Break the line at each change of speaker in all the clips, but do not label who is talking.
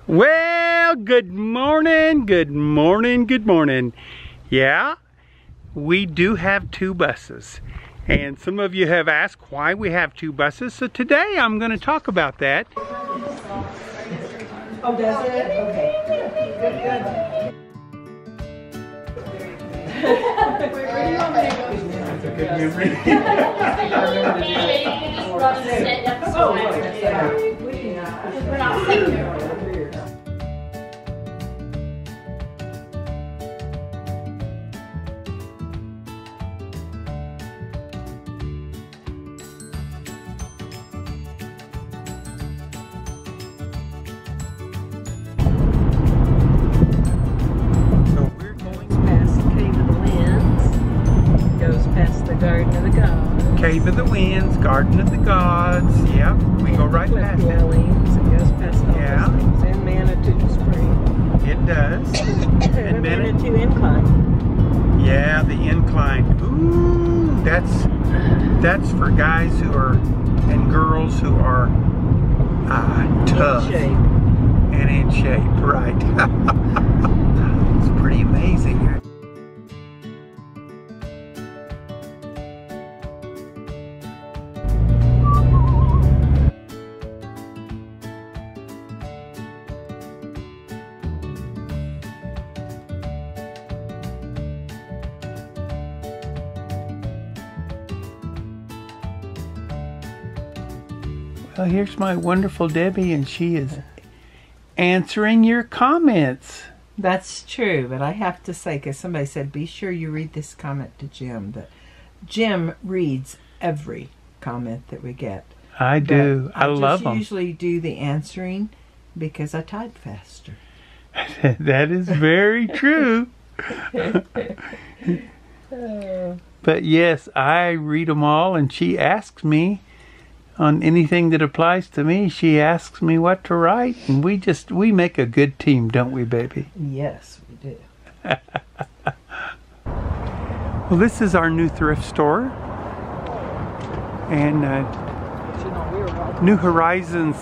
Well, good morning, good morning, good morning. Yeah, we do have two buses. And some of you have asked why we have two buses. So today I'm going to talk about that.
Oh, does it? Okay. Good. Where do you want me to go?
That's a good memory.
Oh, yeah. We're not second.
Garden of the Gods.
Cave of the Winds, Garden of the Gods. Yeah, we go right past it.
It goes past all those things. And Manitou Spring.
It does.
And Manitou Incline.
Yeah, the incline. Ooh, that's for guys who are and girls who are tough
in shape.
And in shape, right? It's pretty amazing. Well, here's my wonderful Debbie, and she is answering your comments.
That's true, but I have to say, because somebody said, be sure you read this comment to Jim, that Jim reads every comment that we get.
I do. I love them.
I usually do the answering because I type faster.
That is very true. But yes, I read them all, and she asks me on anything that applies to me. She asks me what to write, and we make a good team, don't we, baby?
Yes, we do.
Well, this is our new thrift store, and New Horizons.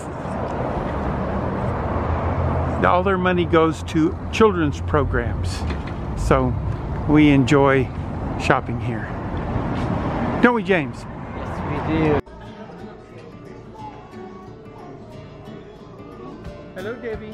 All their money goes to children's programs, so we enjoy shopping here, don't we, James?
Yes, we do.
Hello, Debbie.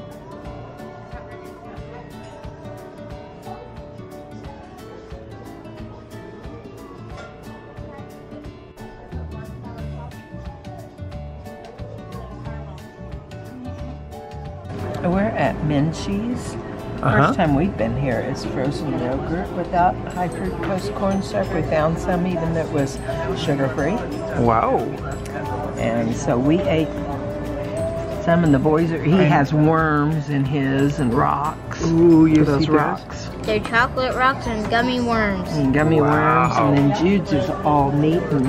We're at Minchie's. First time we've been here is frozen yogurt without high fructose corn syrup. We found some even that was sugar-free.
Wow.
And so we ate some, and the boys he has worms in his and rocks.
Ooh, yes,
those
he
rocks.
They're chocolate rocks and gummy worms.
And gummy worms, and then Jude's is all neat and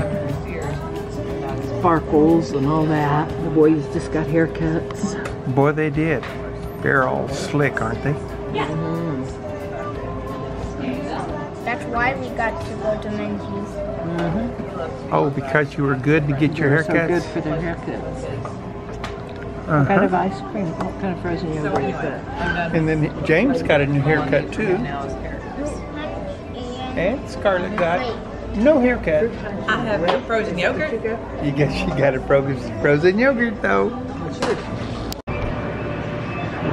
sparkles and all that. The boys just got haircuts.
Boy, they did. They're all slick, aren't they?
Yeah. That's why we got to go to Minchie's.
Oh, because you were good to get your haircuts?
So good for their haircuts. What kind of ice cream? What kind of frozen yogurt is that?
And then James got a new haircut too. And Scarlett got no haircut.
I have a frozen yogurt.
You guess she got a frozen yogurt though.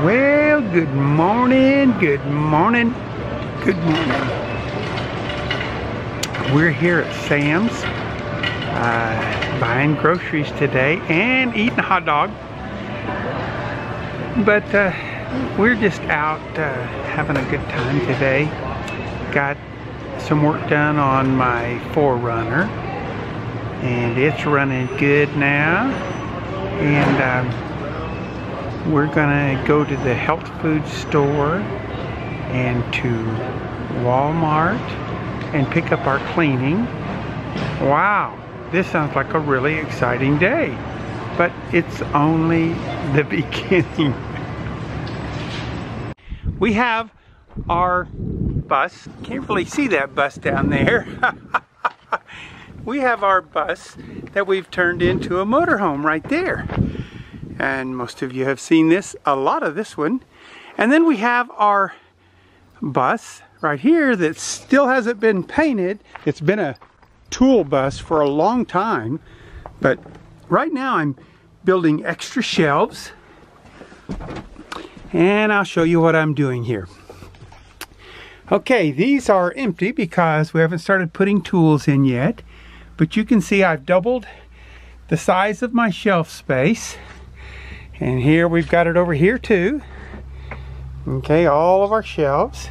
Well, good morning, good morning, good morning. We're here at Sam's buying groceries today and eating a hot dog. But we're just out having a good time today. Got some work done on my 4Runner, and it's running good now. And we're gonna go to the health food store and to Walmart and pick up our cleaning. Wow, this sounds like a really exciting day, but it's only the beginning. We have our bus. Can't really see that bus down there. We have our bus that we've turned into a motorhome right there. And most of you have seen this, a lot of this one. And then we have our bus right here that still hasn't been painted. It's been a tool bus for a long time, but right now I'm building extra shelves, and I'll show you what I'm doing here. Okay, these are empty because we haven't started putting tools in yet, but you can see I've doubled the size of my shelf space, and here we've got it over here too. Okay, all of our shelves.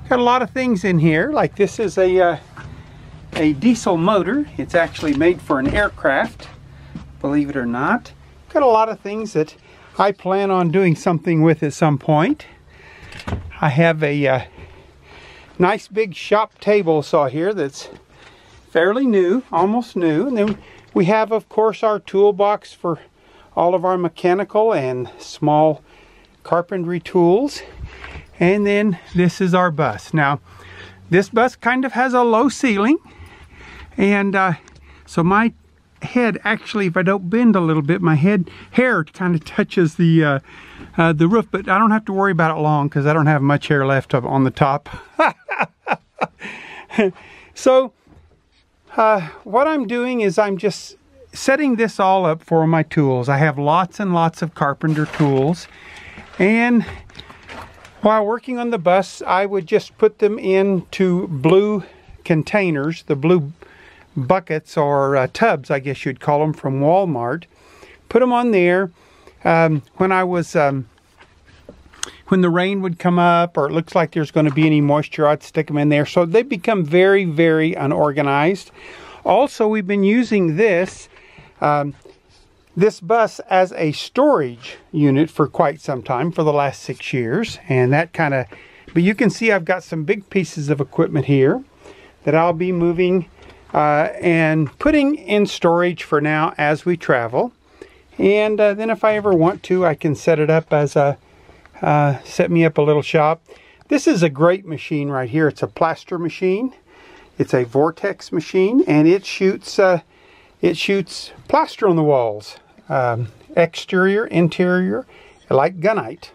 Got a lot of things in here, like this is a diesel motor. It's actually made for an aircraft, believe it or not. Got a lot of things that I plan on doing something with at some point. I have a nice big shop table saw here that's fairly new, almost new. And then we have, of course, our toolbox for all of our mechanical and small carpentry tools. And then this is our bus. Now, this bus kind of has a low ceiling, and so my head, actually, if I don't bend a little bit, my hair kind of touches the roof, but I don't have to worry about it long because I don't have much hair left up on the top. So what I'm doing is I'm just setting this all up for my tools. I have lots and lots of carpenter tools, and while working on the bus, I would just put them into blue containers, the blue buckets or tubs, I guess you'd call them, from Walmart. Put them on there. When the rain would come up, or it looks like there's going to be any moisture, I'd stick them in there. So they become very, very unorganized. Also, we've been using this bus as a storage unit for quite some time, for the last 6 years. And that kind of, but you can see I've got some big pieces of equipment here that I'll be moving and putting in storage for now as we travel. And then if I ever want to, I can set it up as a, set me up a little shop. This is a great machine right here. It's a plaster machine. It's a vortex machine, and it shoots plaster on the walls. Exterior, interior, like gunite.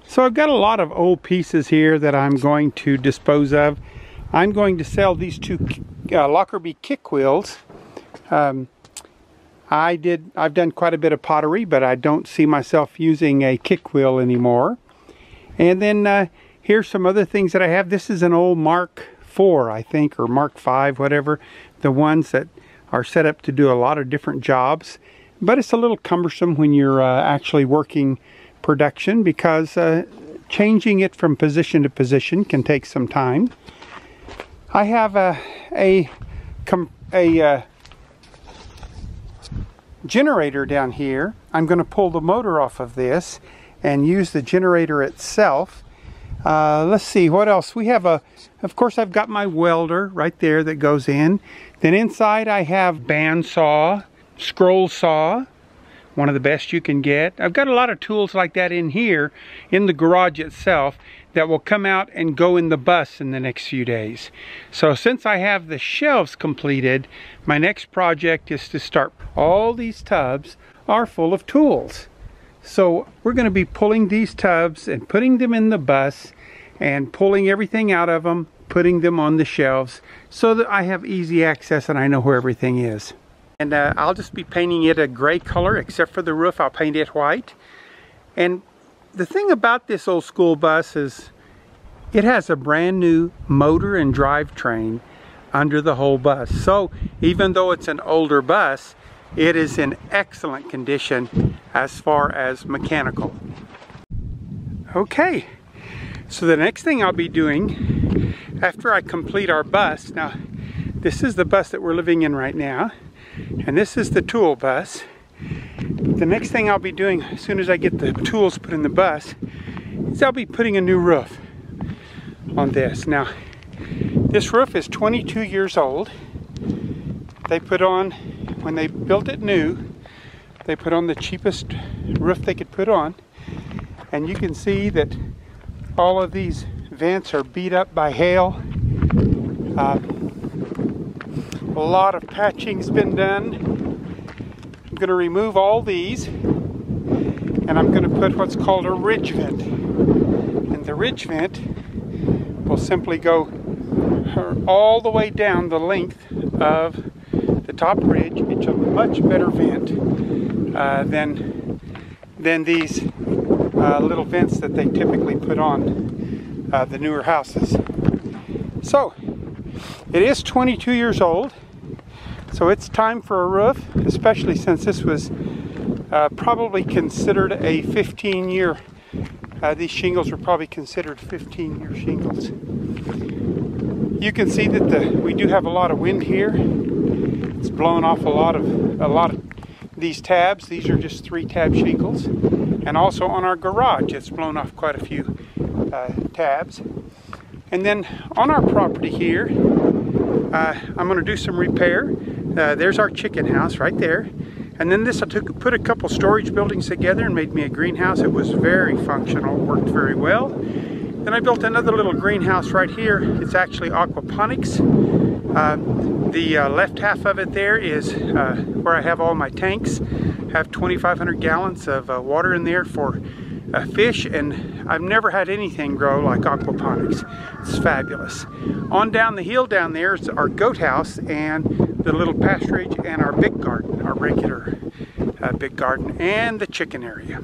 So I've got a lot of old pieces here that I'm going to dispose of. I'm going to sell these two Lockerbie kick wheels. I've done quite a bit of pottery, but I don't see myself using a kick wheel anymore. And then here's some other things that I have. This is an old Mark IV, I think, or Mark V, whatever. The ones that are set up to do a lot of different jobs. But it's a little cumbersome when you're actually working production, because changing it from position to position can take some time. I have a generator down here. I'm going to pull the motor off of this and use the generator itself. Let's see, what else? We have of course, I've got my welder right there that goes in. Then inside I have bandsaw, scroll saw, one of the best you can get. I've got a lot of tools like that in here in the garage itself that will come out and go in the bus in the next few days. So since I have the shelves completed, my next project is to start. All these tubs are full of tools. So we're going to be pulling these tubs and putting them in the bus and pulling everything out of them, putting them on the shelves so that I have easy access and I know where everything is. And I'll just be painting it a gray color, except for the roof. I'll paint it white. And the thing about this old school bus is it has a brand new motor and drivetrain under the whole bus. So even though it's an older bus, it is in excellent condition as far as mechanical. Okay, so the next thing I'll be doing after I complete our bus, now this is the bus that we're living in right now, and this is the tool bus. The next thing I'll be doing as soon as I get the tools put in the bus is I'll be putting a new roof on this. Now, this roof is 22 years old. They put on, when they built it new, they put on the cheapest roof they could put on. And you can see that all of these vents are beat up by hail. A lot of patching's been done. I'm going to remove all these. and I'm going to put what's called a ridge vent. And the ridge vent will simply go all the way down the length of the top ridge. It's a much better vent than these little vents that they typically put on the newer houses. So it is 22 years old, so it's time for a roof, especially since this was probably considered a 15-year. These shingles were probably considered 15-year shingles. You can see that we do have a lot of wind here. It's blowing off a lot of these tabs. These are just 3-tab shingles, and also on our garage, it's blown off quite a few tabs. And then on our property here, I'm going to do some repair. There's our chicken house right there. And then I put a couple storage buildings together and made me a greenhouse. It was very functional, worked very well. Then I built another little greenhouse right here. It's actually aquaponics. The left half of it there is where I have all my tanks. I have 2,500 gallons of water in there for fish, and I've never had anything grow like aquaponics. It's fabulous. On down the hill down there is our goat house and the little pasturage and our big garden, our regular big garden, and the chicken area.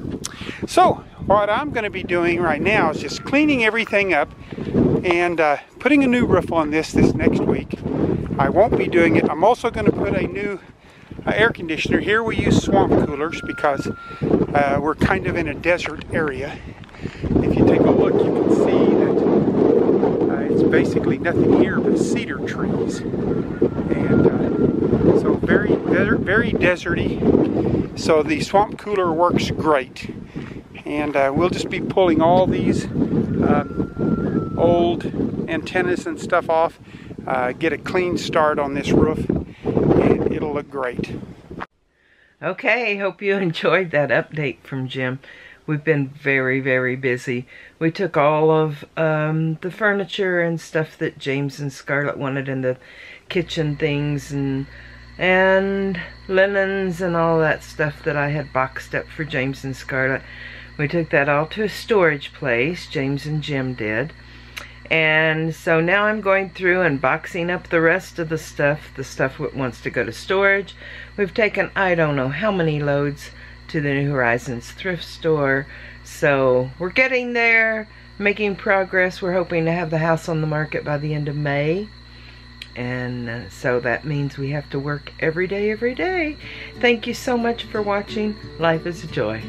So what I'm going to be doing right now is just cleaning everything up and putting a new roof on this next week. I won't be doing it. I'm also going to put a new air conditioner. Here we use swamp coolers because we're kind of in a desert area. If you take a look, you can see that it's basically nothing here but cedar trees, and so very deserty. So the swamp cooler works great, and we'll just be pulling all these old antennas and stuff off, get a clean start on this roof, and it'll look great.
Okay, hope you enjoyed that update from Jim. We've been very busy. We took all of the furniture and stuff that James and Scarlett wanted in the kitchen things, and linens and all that stuff that I had boxed up for James and Scarlett. We took that all to a storage place, James and Jim did. And so now I'm going through and boxing up the rest of the stuff that wants to go to storage. We've taken I don't know how many loads to the New Horizons thrift store. So we're getting there, making progress. We're hoping to have the house on the market by the end of May. And so that means we have to work every day. Thank you so much for watching. Life is a joy.